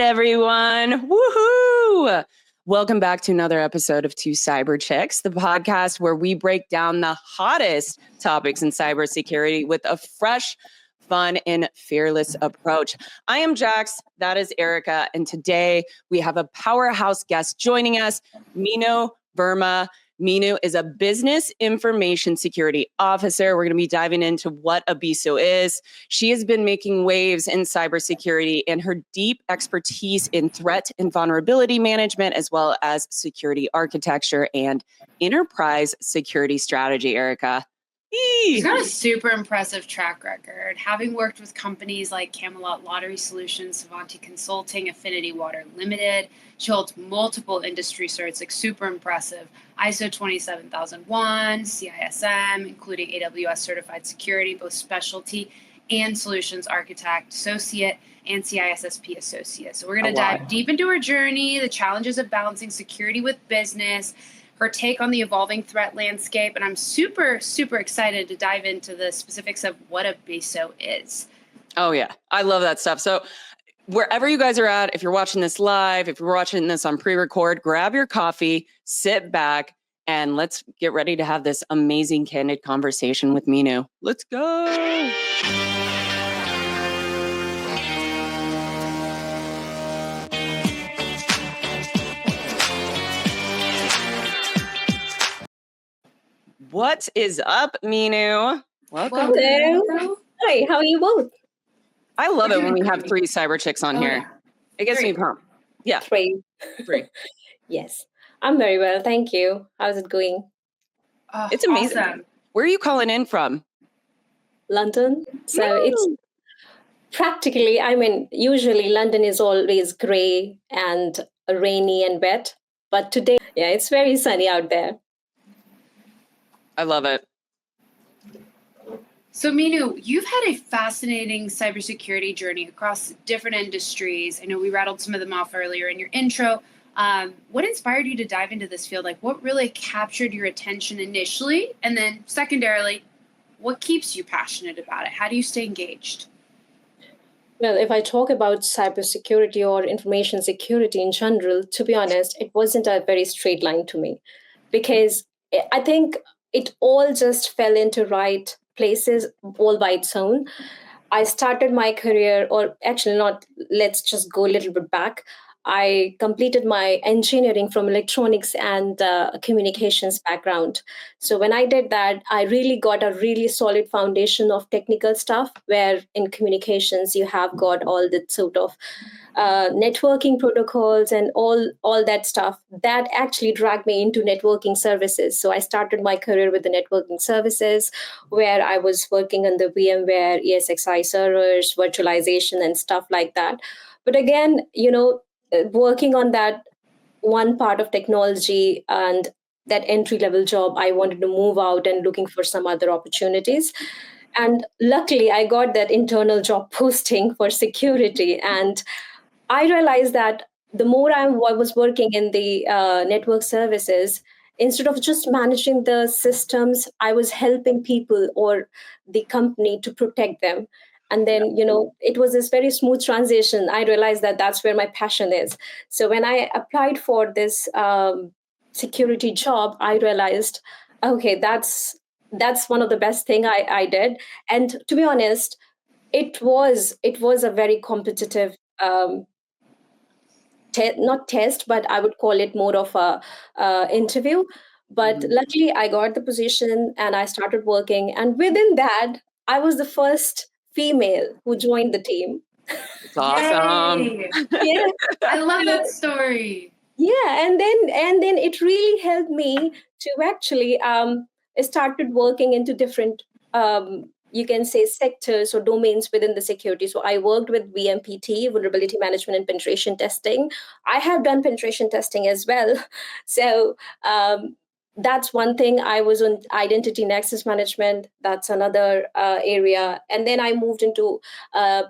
Everyone. Woohoo! Welcome back to another episode of Two Cyber Chicks, the podcast where we break down the hottest topics in cybersecurity with a fresh, fun, and fearless approach. I am Jax, that is Erika, and today we have a powerhouse guest joining us, Meenu Verma. Meenu is a business information security officer. We're going to be diving into what a BISO is. She has been making waves in cybersecurity, and her deep expertise in threat and vulnerability management, as well as security architecture and enterprise security strategy, Erika. She's got a super impressive track record, having worked with companies like Camelot Lottery Solutions, Savanti Consulting, Affinity Water Limited. She holds multiple industry certs, like super impressive. ISO 27001, CISM, including AWS certified security, both specialty and solutions architect associate and CISSP associate. So we're going to dive deep into her journey, the challenges of balancing security with business, her take on the evolving threat landscape, and I'm super, super excited to dive into the specifics of what a BISO is. Oh yeah, I love that stuff. So wherever you guys are at, if you're watching this live, if you're watching this on pre-record, grab your coffee, sit back, and let's get ready to have this amazing, candid conversation with Meenu. Let's go. What is up, Meenu? Welcome. Hello. Hi, how are you both? I love it when we have three cyber chicks on here. Yeah. It gets me pumped. Yeah. Three. Yes. I'm very well, thank you. How's it going? It's amazing. Awesome. Where are you calling in from? London. So it's practically, usually London is always gray and rainy and wet. But today, it's very sunny out there. I love it. So Meenu, you've had a fascinating cybersecurity journey across different industries. I know we rattled some of them off earlier in your intro. What inspired you to dive into this field? Like, what really captured your attention initially? And then secondarily, what keeps you passionate about it? How do you stay engaged? Well, if I talk about cybersecurity or information security in general, to be honest, it wasn't a very straight line to me, because I think it all just fell into right places all by its own. I started my career, or actually not, let's just go a little bit back. I completed my engineering from electronics and communications background. So when I did that, I really got a really solid foundation of technical stuff, where in communications, you have got all the sort of networking protocols and all that stuff that actually dragged me into networking services. So I started my career with the networking services, where I was working on the VMware, ESXi servers, virtualization and stuff like that. But again, working on that one part of technology and that entry-level job, I wanted to move out and looking for some other opportunities. And luckily, I got that internal job posting for security. And I realized that the more I was working in the network services, instead of just managing the systems, I was helping people or the company to protect them. And then, it was this very smooth transition. I realized that that's where my passion is. So when I applied for this security job, I realized, okay, that's one of the best thing I did. And to be honest, it was a very competitive not test, but I would call it more of a interview. But luckily, I got the position and I started working. And within that, I was the first female who joined the team. It's awesome. Yeah, I love that story. Yeah, and then it really helped me to actually started working into different you can say, sectors or domains within the security. So I worked with VMPT, vulnerability management and penetration testing. I have done penetration testing as well. So that's one thing. I was on identity and access management. That's another area. And then I moved into uh,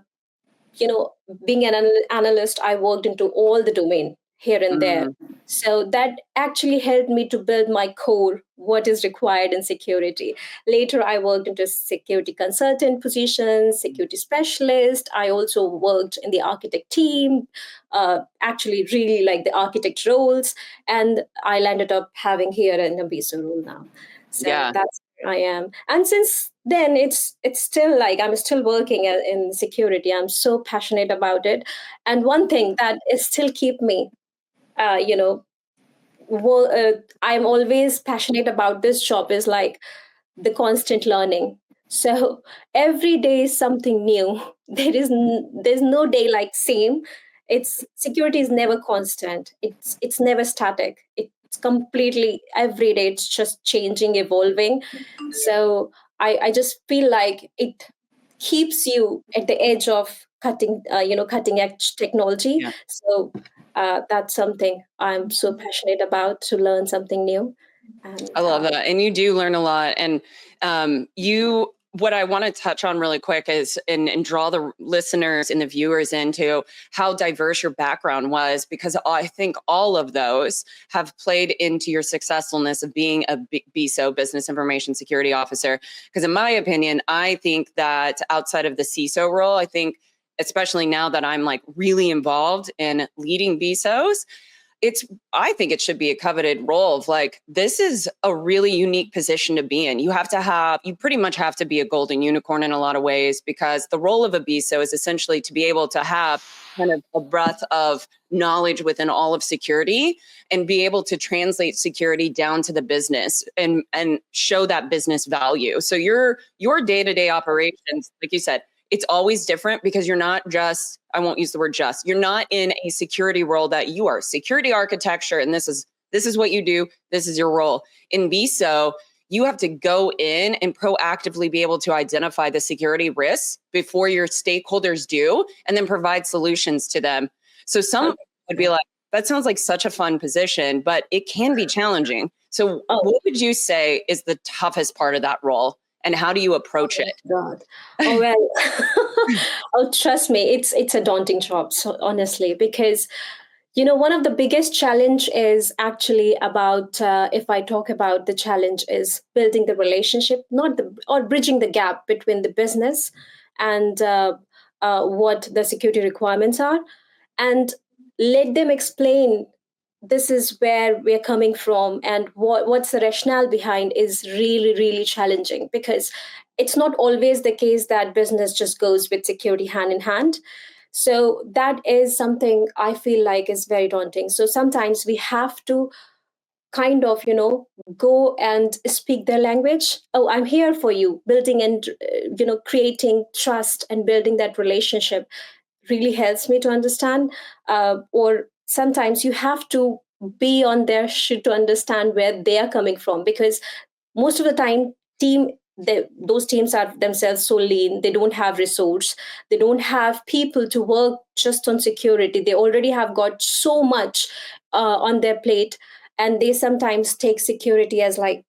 being an analyst, I worked into all the domain here and there. Mm, So that actually helped me to build my core, what is required in security. Later, I worked into security consultant position, security specialist. I also worked in the architect team, actually really like the architect roles. And I landed up having here in a BISO role now. So yeah. that's where I am. And since then, it's still like I'm still working in security. I'm so passionate about it. And one thing that is still keep me, uh, you know, I'm always passionate about this job is like the constant learning. So every day is something new. There's no day like same. It's security is never constant. It's never static. It's completely every day. It's just changing, evolving. So I just feel like it keeps you at the edge of cutting edge technology. Yeah. So that's something I'm so passionate about, to learn something new. And I love that. And you do learn a lot. And what I want to touch on really quick is and draw the listeners and the viewers into how diverse your background was, because I think all of those have played into your successfulness of being a BISO, Business Information Security Officer. Because in my opinion, I think that outside of the CISO role, I think, especially now that I'm like really involved in leading BISOs, I think it should be a coveted role of like, this is a really unique position to be in. You pretty much have to be a golden unicorn in a lot of ways, because the role of a BISO is essentially to be able to have kind of a breadth of knowledge within all of security and be able to translate security down to the business and show that business value. So your day-to-day operations, like you said, it's always different, because you're not just, I won't use the word just, you're not in a security role that you are security architecture. And this is what you do. This is your role. In BISO, you have to go in and proactively be able to identify the security risks before your stakeholders do, and then provide solutions to them. So some would be like, that sounds like such a fun position, but it can be challenging. So what would you say is the toughest part of that role? And how do you approach it? God. Oh well. Oh, trust me, it's a daunting job. So honestly, because one of the biggest challenge is actually about, if I talk about the challenge, is building the relationship, not the or bridging the gap between the business and what the security requirements are, and let them explain this is where we're coming from and what's the rationale behind, is really really challenging, because it's not always the case that business just goes with security hand in hand. So that is something I feel like is very daunting. So sometimes we have to kind of go and speak their language. Oh, I'm here for you, building and creating trust and building that relationship really helps me to understand. Or sometimes you have to be on their shoe to understand where they are coming from, because most of the time those teams are themselves so lean, they don't have resource, they don't have people to work just on security, they already have got so much on their plate, and they sometimes take security as like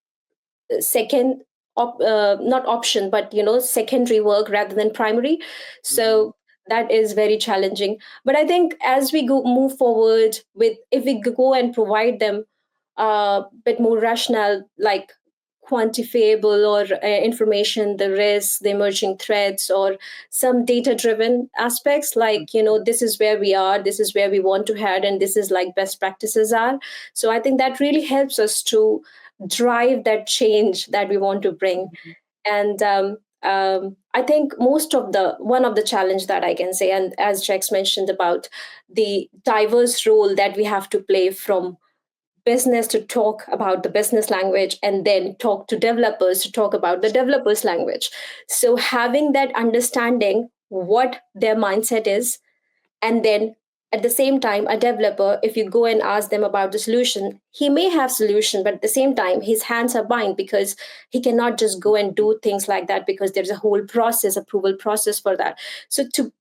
second not option, but secondary work rather than primary. So that is very challenging. But I think as we move forward with, if we go and provide them a bit more rational, like quantifiable or information, the risks, the emerging threats, or some data driven aspects, like this is where we are, this is where we want to head, and this is like best practices are. So I think that really helps us to drive that change that we want to bring. And I think one of the challenge that I can say, and as Jax mentioned about the diverse role that we have to play, from business to talk about the business language, and then talk to developers to talk about the developers language. So having that understanding what their mindset is, and then at the same time, a developer, if you go and ask them about the solution, he may have solution, but at the same time his hands are bound because he cannot just go and do things like that, because there's a whole process, approval process for that. So to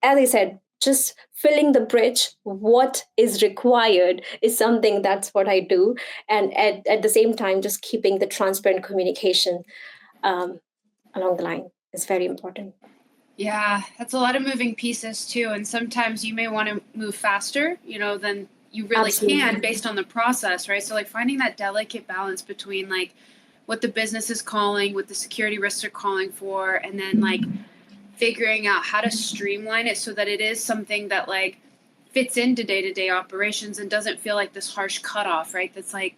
as I said, just filling the bridge, what is required is something that's what I do. And at the same time, just keeping the transparent communication um, along the line is very important. Yeah, that's a lot of moving pieces too. And sometimes you may want to move faster, than you really Absolutely. can based on the process, right? So like finding that delicate balance between like what the business is calling, what the security risks are calling for, and then like figuring out how to streamline it so that it is something that like fits into day-to-day operations and doesn't feel like this harsh cutoff, right? That's like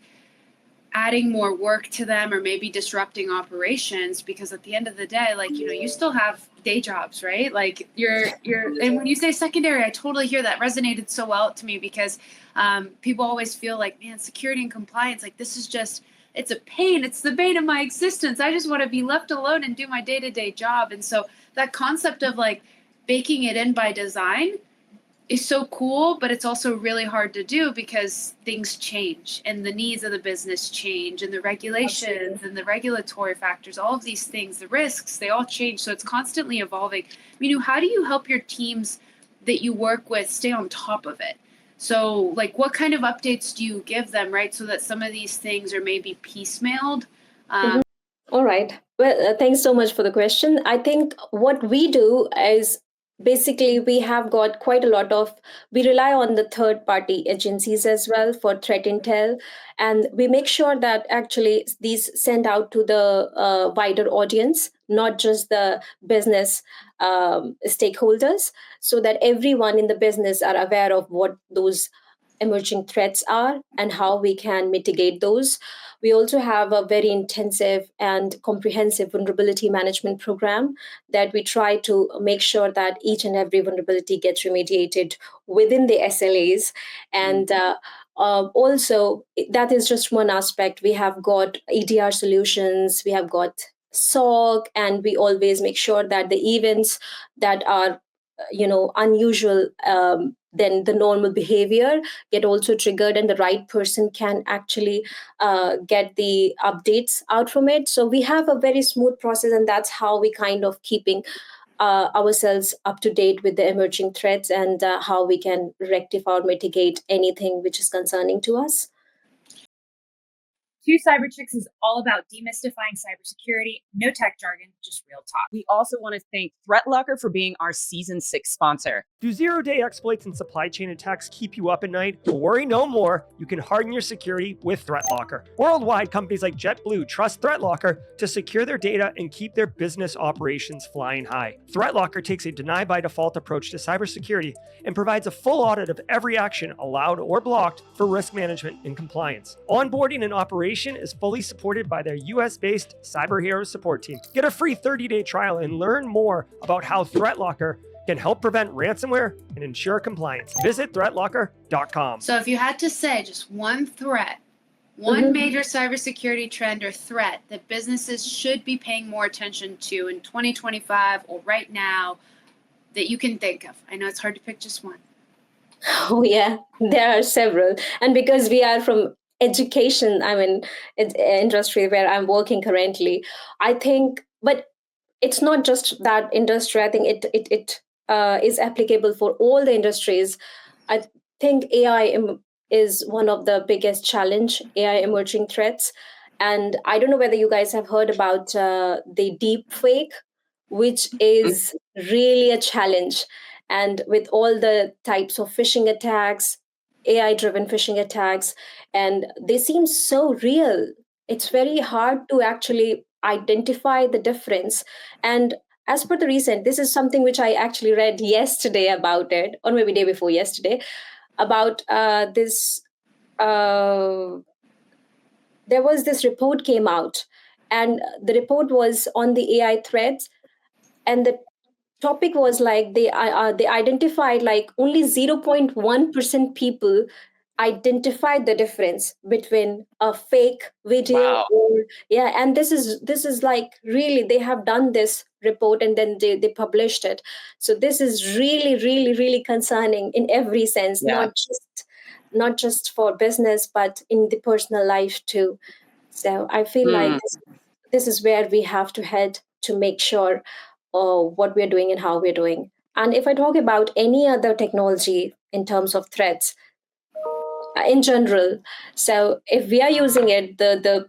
adding more work to them or maybe disrupting operations, because at the end of the day, like, you still have day jobs, right? Like you're, and when you say secondary, I totally hear that resonated so well to me, because people always feel like, man, security and compliance, like this is just, it's a pain. It's the bane of my existence. I just want to be left alone and do my day-to-day job. And so that concept of like baking it in by design is so cool, but it's also really hard to do because things change and the needs of the business change and the regulations Absolutely. and the regulatory factors, all of these things, the risks, they all change. So it's constantly evolving. Meenu, how do you help your teams that you work with stay on top of it? So like what kind of updates do you give them, right? So that some of these things are maybe piecemealed. Mhm. All right. Well, thanks so much for the question. I think what we do is basically we have got quite a lot of, we rely on the third party agencies as well for threat intel. And we make sure that actually these send out to the wider audience, not just the business stakeholders, so that everyone in the business are aware of what those emerging threats are and how we can mitigate those. We also have a very intensive and comprehensive vulnerability management program that we try to make sure that each and every vulnerability gets remediated within the SLAs. And also, that is just one aspect. We have got EDR solutions, we have got SOC, and we always make sure that the events that are unusual than the normal behavior get also triggered, and the right person can actually get the updates out from it. So we have a very smooth process, and that's how we kind of keeping ourselves up to date with the emerging threats, and how we can rectify or mitigate anything which is concerning to us. Two Cyber Chicks is all about demystifying cybersecurity, no tech jargon, just real talk. We also want to thank ThreatLocker for being our season 6 sponsor. Do zero-day exploits and supply chain attacks keep you up at night? Worry no more. You can harden your security with ThreatLocker. Worldwide, companies like JetBlue trust ThreatLocker to secure their data and keep their business operations flying high. ThreatLocker takes a deny-by-default approach to cybersecurity and provides a full audit of every action allowed or blocked for risk management and compliance. Onboarding and operation is fully supported by their US-based Cyber Heroes support team. Get a free 30-day trial and learn more about how ThreatLocker can help prevent ransomware and ensure compliance. Visit threatlocker.com. So if you had to say just one threat, one major cybersecurity trend or threat that businesses should be paying more attention to in 2025 or right now that you can think of. I know it's hard to pick just one. Oh, yeah, there are several. And because we are from education, I mean, industry where I'm working currently, I think, but it's not just that industry. I think it is applicable for all the industries. I think is one of the biggest challenge, AI emerging threats. And I don't know whether you guys have heard about the deep fake, which is really a challenge. And with all the types of phishing attacks, AI driven phishing attacks, and they seem so real. It's very hard to actually identify the difference. And as per the recent, this is something which I actually read yesterday about it, or maybe day before yesterday, about this. There was this report came out, and the report was on the AI threats, and the topic was like they identified like only 0.1% people identify the difference between a fake video Wow. and this is like, really, they have done this report and then they published it. So this is really, really, really concerning in every sense, Yeah. not just for business, but in the personal life too. So I feel like this is where we have to head to make sure what we're doing and how we're doing. And if I talk about any other technology in terms of threats, in general, so if we are using it, the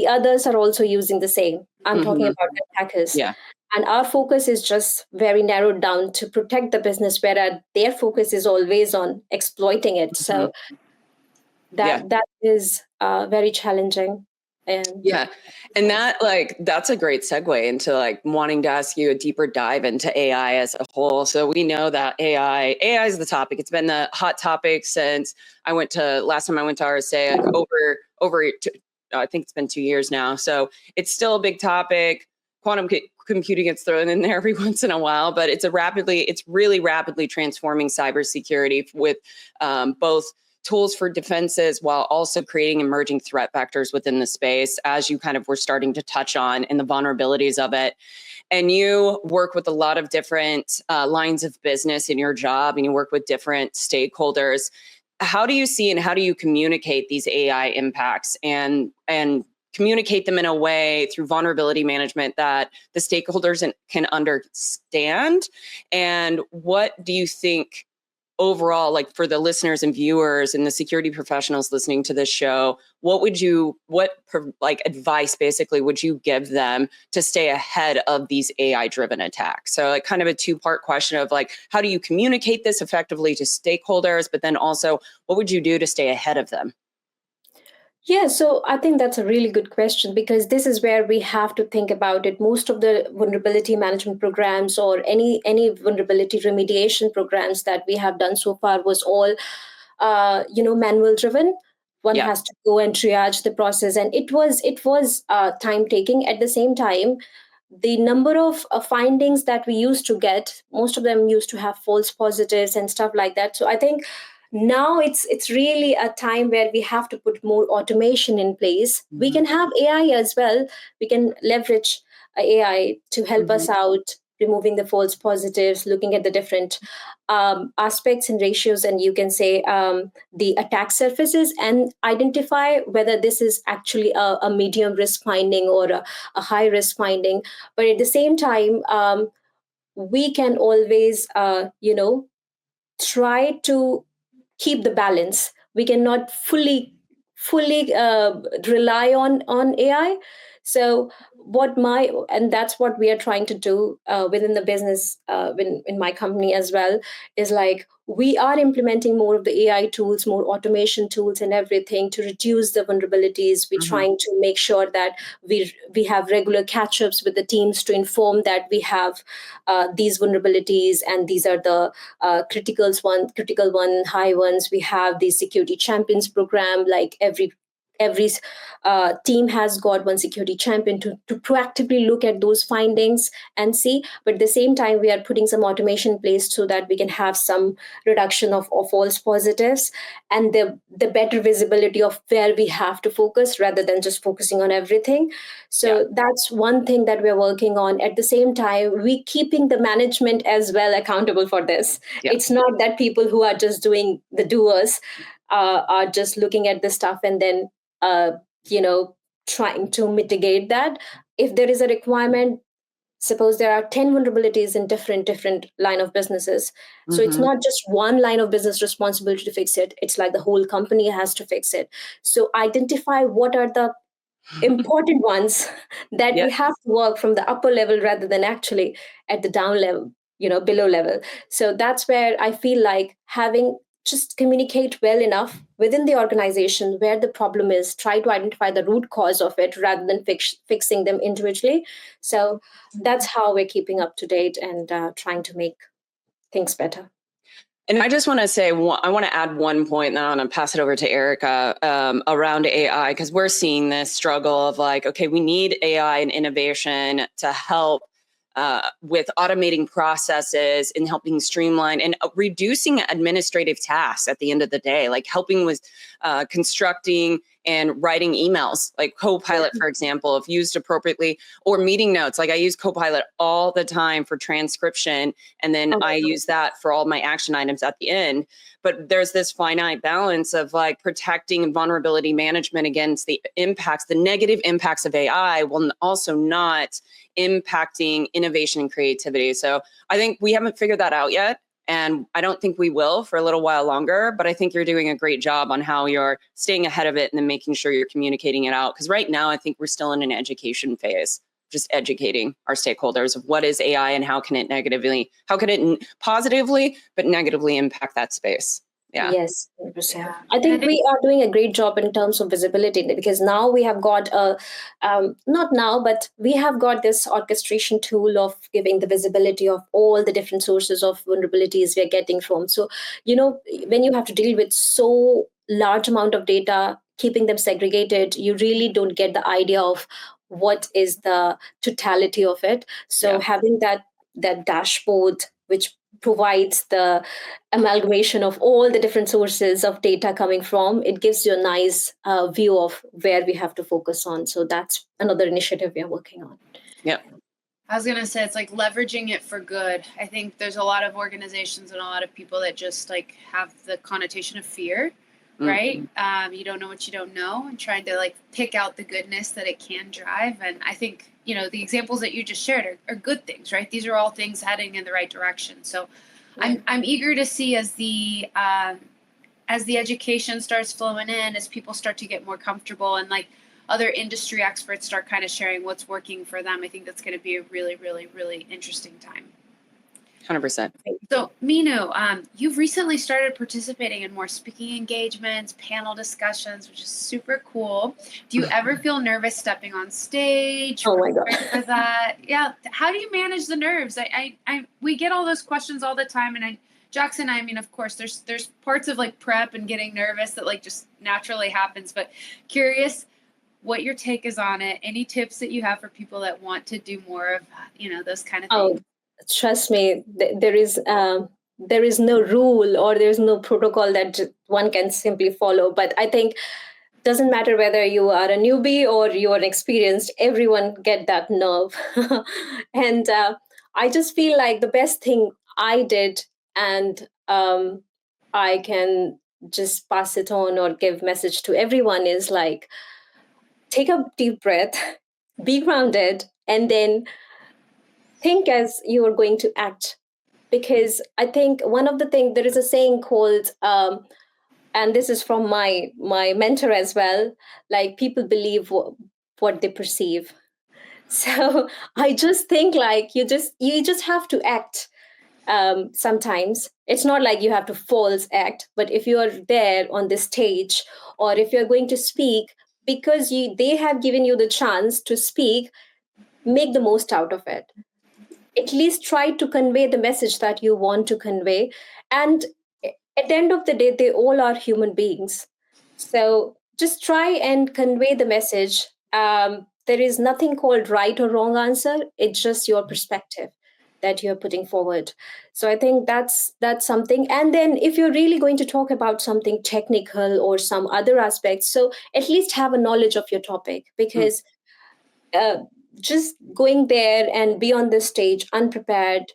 others are also using the same. I'm talking about attackers. Yeah. And our focus is just very narrowed down to protect the business, whereas their focus is always on exploiting it. So that is very challenging. And Yeah. And that's a great segue into like wanting to ask you a deeper dive into AI as a whole. So we know that AI is the topic. It's been the hot topic since last time I went to RSA, like I think it's been 2 years now. So it's still a big topic. Quantum computing gets thrown in there every once in a while, but it's really rapidly transforming cybersecurity with both tools for defenses while also creating emerging threat vectors within the space, as you kind of were starting to touch on in the vulnerabilities of it. And you work with a lot of different lines of business in your job, and you work with different stakeholders. How do you see and how do you communicate these AI impacts and communicate them in a way through vulnerability management that the stakeholders can understand? And what do you think overall, like for the listeners and viewers and the security professionals listening to this show, what advice basically would you give them to stay ahead of these AI driven attacks? So like kind of a two-part question of like, how do you communicate this effectively to stakeholders, but then also what would you do to stay ahead of them? Yeah, so I think that's a really good question, because this is where we have to think about it. Most of the vulnerability management programs or any vulnerability remediation programs that we have done so far was all, manual driven. One has to go and triage the process, and it was time taking. At the same time, the number of findings that we used to get, most of them used to have false positives and stuff like that. So I think now it's really a time where we have to put more automation in place. We can have AI as well. We can leverage AI to help us out, removing the false positives, looking at the different aspects and ratios, and you can say the attack surfaces, and identify whether this is actually a medium risk finding or a high risk finding. But at the same time, we can always try to keep the balance. We cannot fully rely on AI. So that's what we are trying to do within the business, in my company as well, is like we are implementing more of the AI tools, more automation tools and everything to reduce the vulnerabilities. We're trying to make sure that we have regular catch-ups with the teams to inform that we have these vulnerabilities, and these are the critical one, high ones. We have the security champions program, like every team has got one security champion to proactively look at those findings and see. But at the same time, we are putting some automation in place so that we can have some reduction of false positives, and the better visibility of where we have to focus rather than just focusing on everything. So that's one thing that we're working on. At the same time, we keeping the management as well accountable for this. It's not that people who are just doing the doers are just looking at the stuff and then trying to mitigate that. If there is a requirement, suppose there are 10 vulnerabilities in different line of businesses. So it's not just one line of business responsibility to fix it. It's like the whole company has to fix it. So identify what are the important ones that we have to work from the upper level rather than actually at the down level, below level. So that's where I feel like having just communicate well enough within the organization where the problem is, try to identify the root cause of it rather than fixing them individually. So that's how we're keeping up to date and trying to make things better. And I just want to say, I want to add one point, and then I'm going to pass it over to Erika around AI, because we're seeing this struggle of like, okay, we need AI and innovation to help with automating processes and helping streamline and reducing administrative tasks at the end of the day, like helping with constructing and writing emails, like Copilot, for example, if used appropriately, or meeting notes. Like I use Copilot all the time for transcription, and then I use that for all my action items at the end. But there's this finite balance of like protecting vulnerability management against the impacts, the negative impacts of AI, while also not impacting innovation and creativity. So I think we haven't figured that out yet. And I don't think we will for a little while longer, but I think you're doing a great job on how you're staying ahead of it and then making sure you're communicating it out. Because right now, I think we're still in an education phase, just educating our stakeholders of what is AI and how can it positively, but negatively impact that space. Yeah. Yes, 100%. I think we are doing a great job in terms of visibility, because now we have got not now, but we have got this orchestration tool of giving the visibility of all the different sources of vulnerabilities we are getting from. So, when you have to deal with so large amount of data, keeping them segregated, you really don't get the idea of what is the totality of it. So having that dashboard, which provides the amalgamation of all the different sources of data coming from, it gives you a nice view of where we have to focus on. So that's another initiative we are working on. Yeah. I was going to say, it's like leveraging it for good. I think there's a lot of organizations and a lot of people that just like have the connotation of fear, right? You don't know what you don't know, and trying to like pick out the goodness that it can drive. And I think, the examples that you just shared are good things, right? These are all things heading in the right direction. So I'm eager to see as the education starts flowing in, as people start to get more comfortable, and like other industry experts start kind of sharing what's working for them. I think that's going to be a really, really, really interesting time. 100%. So, Meenu, you've recently started participating in more speaking engagements, panel discussions, which is super cool. Do you ever feel nervous stepping on stage? Oh my God. For that? Yeah. How do you manage the nerves? We get all those questions all the time, and Jax and I mean, of course, there's parts of like prep and getting nervous that like just naturally happens. But curious what your take is on it. Any tips that you have for people that want to do more of those kind of things? Trust me, there is no rule or there's no protocol that one can simply follow. But I think doesn't matter whether you are a newbie or you are experienced, everyone get that nerve. And I just feel like the best thing I did, and I can just pass it on or give message to everyone, is like, take a deep breath, be grounded, and then think as you are going to act. Because I think one of the things, there is a saying called, and this is from my mentor as well, like people believe what they perceive. So I just think like you just have to act. Sometimes it's not like you have to false act, but if you are there on the stage, or if you're going to speak, because they have given you the chance to speak, make the most out of it. At least try to convey the message that you want to convey. And at the end of the day, they all are human beings. So just try and convey the message. There is nothing called right or wrong answer. It's just your perspective that you're putting forward. So I think that's something. And then if you're really going to talk about something technical or some other aspects, so at least have a knowledge of your topic, because just going there and be on the stage unprepared,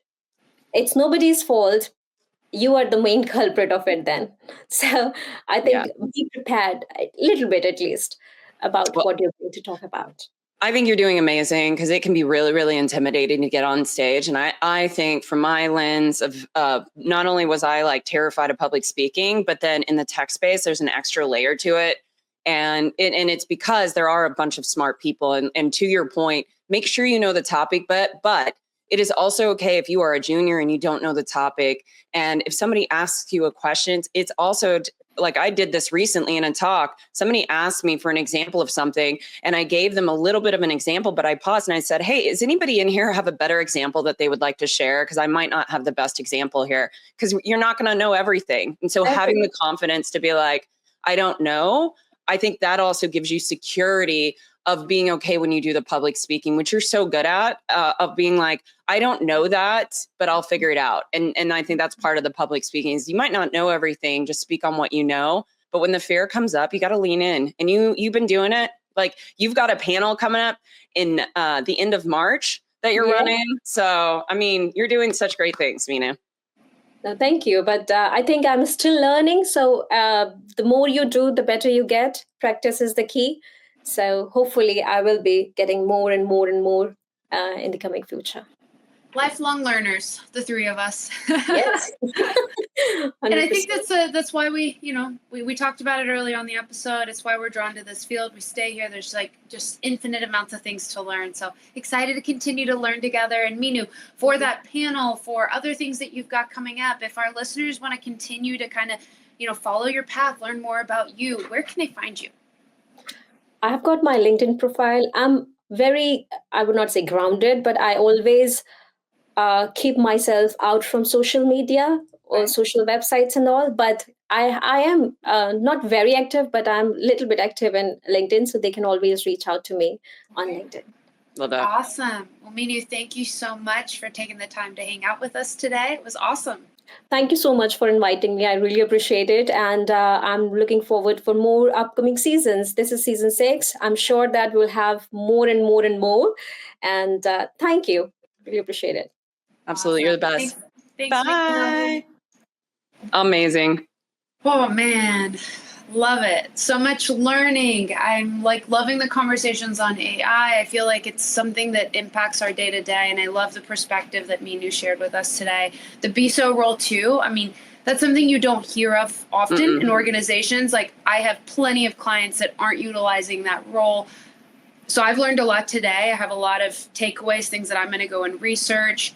it's nobody's fault. You are the main culprit of it then. So I think be prepared a little bit at least about what you're going to talk about. I think you're doing amazing, because it can be really, really intimidating to get on stage. And I think from my lens of not only was I like terrified of public speaking, but then in the tech space, there's an extra layer to it. And it's because there are a bunch of smart people. And to your point, make sure you know the topic, but it is also okay if you are a junior and you don't know the topic. And if somebody asks you a question, it's also like I did this recently in a talk. Somebody asked me for an example of something, and I gave them a little bit of an example, but I paused and I said, hey, is anybody in here have a better example that they would like to share? Because I might not have the best example here, because you're not going to know everything. And so having the confidence to be like, I don't know, I think that also gives you security of being okay when you do the public speaking, which you're so good at, of being like, I don't know that, but I'll figure it out. And I think that's part of the public speaking is you might not know everything, just speak on what you know. But when the fear comes up, you got to lean in, and you've been doing it. Like you've got a panel coming up in the end of March that you're running. So, I mean, you're doing such great things, Meenu. No, thank you. But I think I'm still learning. So the more you do, the better you get. Practice is the key. So hopefully I will be getting more and more and more in the coming future. Lifelong learners, the three of us. Yes. And I think that's why we talked about it earlier on the episode. It's why we're drawn to this field. We stay here. There's like just infinite amounts of things to learn. So excited to continue to learn together. And Meenu, for that panel, for other things that you've got coming up, if our listeners want to continue to kind of, follow your path, learn more about you, where can they find you? I've got my LinkedIn profile. I'm very, I would not say grounded, but I always keep myself out from social media or social websites and all. But I am not very active, but I'm a little bit active in LinkedIn. So they can always reach out to me on LinkedIn. Love that. Awesome. Well, Meenu, thank you so much for taking the time to hang out with us today. It was awesome. Thank you so much for inviting me. I really appreciate it. And I'm looking forward for more upcoming seasons. This is season 6. I'm sure that we'll have more and more and more. And thank you. Really appreciate it. Absolutely. Awesome. You're the best. Thanks, Bye. Amazing. Oh, man. Love it. So much learning. I'm like loving the conversations on AI. I feel like it's something that impacts our day to day. And I love the perspective that Meenu shared with us today. The BISO role too. I mean, that's something you don't hear of often in organizations. Like I have plenty of clients that aren't utilizing that role. So I've learned a lot today. I have a lot of takeaways, things that I'm going to go and research.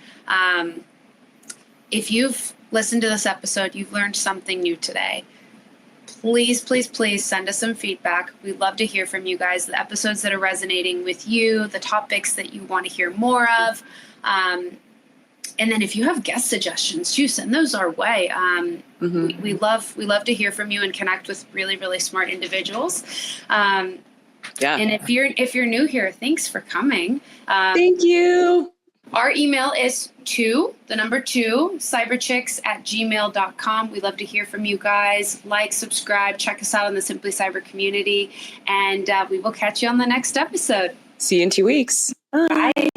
If you've listened to this episode, you've learned something new today. Please, please, please send us some feedback. We'd love to hear from you guys, the episodes that are resonating with you, the topics that you want to hear more of. And then if you have guest suggestions too, send those our way. We love to hear from you and connect with really, really smart individuals. And if you're new here, thanks for coming. Thank you. Our email is 2 cyberchicks@gmail.com. We love to hear from you guys. Like, subscribe, check us out on the Simply Cyber community, and we will catch you on the next episode. See you in 2 weeks. Bye.